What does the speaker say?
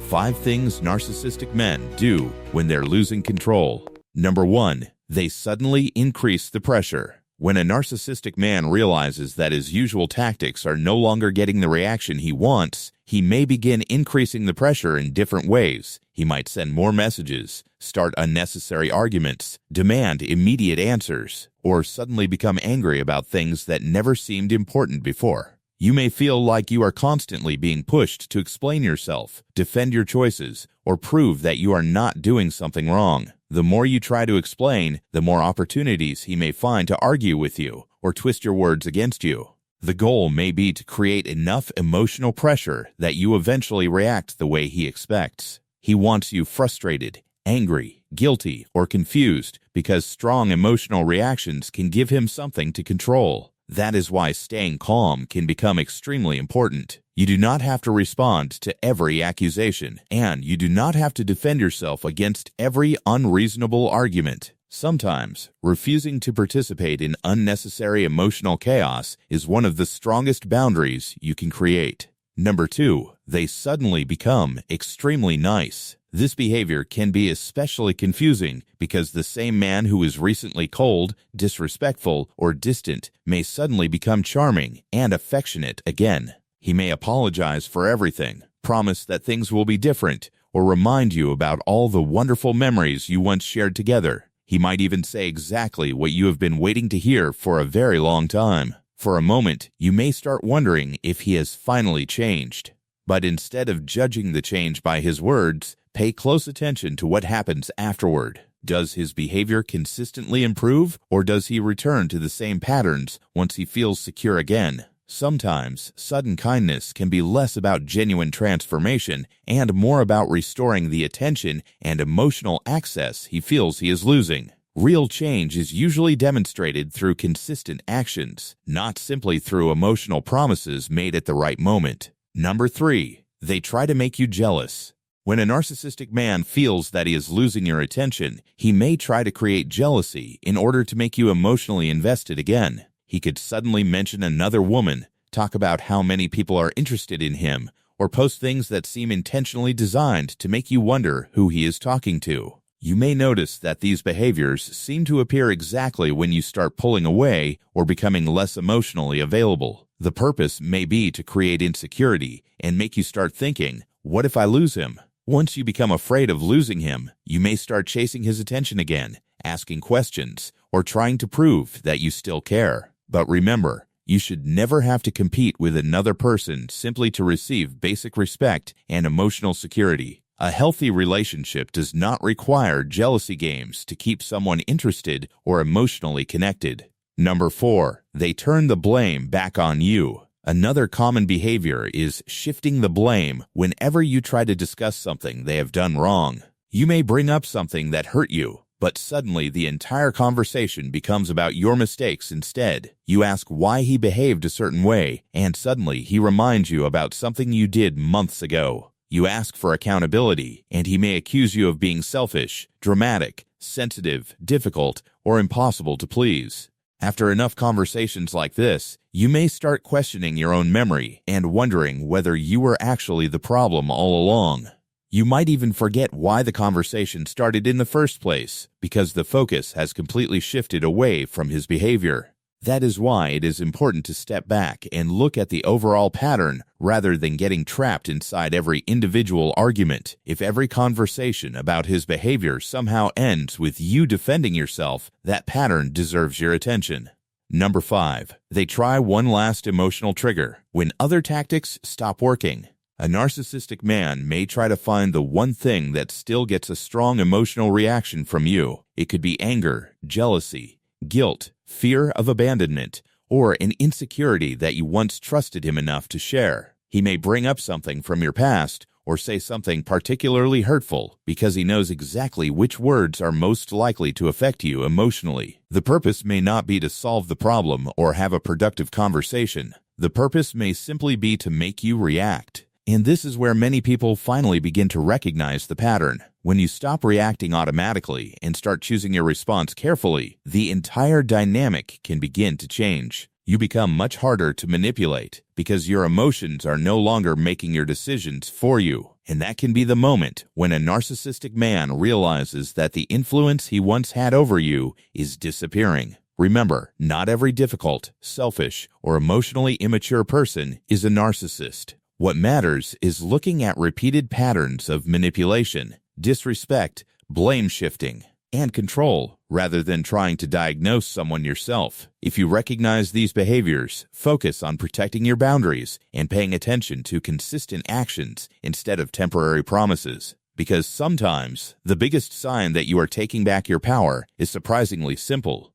5 things narcissistic men do when they're losing control. Number 1. They suddenly increase the pressure. When a narcissistic man realizes that his usual tactics are no longer getting the reaction he wants, he may begin increasing the pressure in different ways. He might send more messages, start unnecessary arguments, demand immediate answers, or suddenly become angry about things that never seemed important before. You may feel like you are constantly being pushed to explain yourself, defend your choices, or prove that you are not doing something wrong. The more you try to explain, the more opportunities he may find to argue with you or twist your words against you. The goal may be to create enough emotional pressure that you eventually react the way he expects. He wants you frustrated, angry, guilty, or confused because strong emotional reactions can give him something to control. That is why staying calm can become extremely important. You do not have to respond to every accusation, and you do not have to defend yourself against every unreasonable argument. Sometimes, refusing to participate in unnecessary emotional chaos is one of the strongest boundaries you can create. Number 2. They suddenly become extremely nice. This behavior can be especially confusing because the same man who was recently cold, disrespectful, or distant may suddenly become charming and affectionate again. He may apologize for everything, promise that things will be different, or remind you about all the wonderful memories you once shared together. He might even say exactly what you have been waiting to hear for a very long time. For a moment, you may start wondering if he has finally changed. But instead of judging the change by his words, pay close attention to what happens afterward. Does his behavior consistently improve, or does he return to the same patterns once he feels secure again? Sometimes, sudden kindness can be less about genuine transformation and more about restoring the attention and emotional access he feels he is losing. Real change is usually demonstrated through consistent actions, not simply through emotional promises made at the right moment. Number 3. They try to make you jealous. When a narcissistic man feels that he is losing your attention, he may try to create jealousy in order to make you emotionally invested again. He could suddenly mention another woman, talk about how many people are interested in him, or post things that seem intentionally designed to make you wonder who he is talking to. You may notice that these behaviors seem to appear exactly when you start pulling away or becoming less emotionally available. The purpose may be to create insecurity and make you start thinking, what if I lose him? Once you become afraid of losing him, you may start chasing his attention again, asking questions, or trying to prove that you still care. But remember, you should never have to compete with another person simply to receive basic respect and emotional security. A healthy relationship does not require jealousy games to keep someone interested or emotionally connected. Number 4. They turn the blame back on you. Another common behavior is shifting the blame whenever you try to discuss something they have done wrong. You may bring up something that hurt you, but suddenly the entire conversation becomes about your mistakes instead. You ask why he behaved a certain way, and suddenly he reminds you about something you did months ago. You ask for accountability, and he may accuse you of being selfish, dramatic, sensitive, difficult, or impossible to please. After enough conversations like this, you may start questioning your own memory and wondering whether you were actually the problem all along. You might even forget why the conversation started in the first place, because the focus has completely shifted away from his behavior. That is why it is important to step back and look at the overall pattern rather than getting trapped inside every individual argument. If every conversation about his behavior somehow ends with you defending yourself, that pattern deserves your attention. Number 5. They try one last emotional trigger when other tactics stop working. A narcissistic man may try to find the one thing that still gets a strong emotional reaction from you. It could be anger, jealousy, guilt, fear of abandonment, or an insecurity that you once trusted him enough to share. He may bring up something from your past or say something particularly hurtful because he knows exactly which words are most likely to affect you emotionally. The purpose may not be to solve the problem or have a productive conversation. The purpose may simply be to make you react. And this is where many people finally begin to recognize the pattern. When you stop reacting automatically and start choosing your response carefully, the entire dynamic can begin to change. You become much harder to manipulate because your emotions are no longer making your decisions for you, And that can be the moment when a narcissistic man realizes that the influence he once had over you is disappearing. Remember, not every difficult, selfish, or emotionally immature person is a narcissist. What matters is looking at repeated patterns of manipulation, disrespect, blame shifting, and control, rather than trying to diagnose someone yourself. If you recognize these behaviors, focus on protecting your boundaries and paying attention to consistent actions instead of temporary promises. Because sometimes, the biggest sign that you are taking back your power is surprisingly simple.